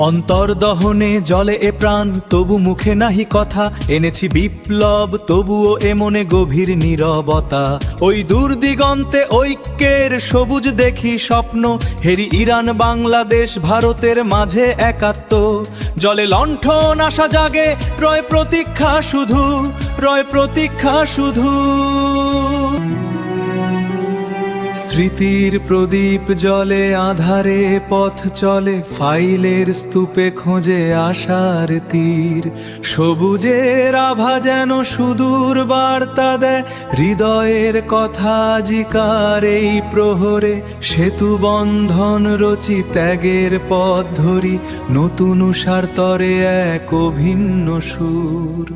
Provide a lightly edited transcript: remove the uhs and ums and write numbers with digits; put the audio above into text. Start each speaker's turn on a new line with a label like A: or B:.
A: অন্তর্দহনে জলে এ প্রাণ, তবু মুখে নাহি কথা। এনেছি বিপ্লব, তবুও এ মনে গভীর নীরবতা। ওই দূর দিগন্তে ঐক্যের সবুজ দেখি স্বপ্ন, হেরি ইরান বাংলাদেশ ভারতের মাঝে একাত্ম। জলে লণ্ঠন আশা জাগে, রয় প্রতীক্ষা শুধু, রয় প্রতীক্ষা শুধু। স্মৃতির প্রদীপ জলে আধারে পথ চলে, ফাইলের স্তূপে খোঁজে আশার তীর। সবুজের আভা যেন সুদূর বার্তা দেয়, হৃদয়ের কথা আজিকার এই প্রহরে। সেতু বন্ধন রচি ত্যাগের পথ ধরি, নতুন উষার তরে এক অভিন্ন সুর।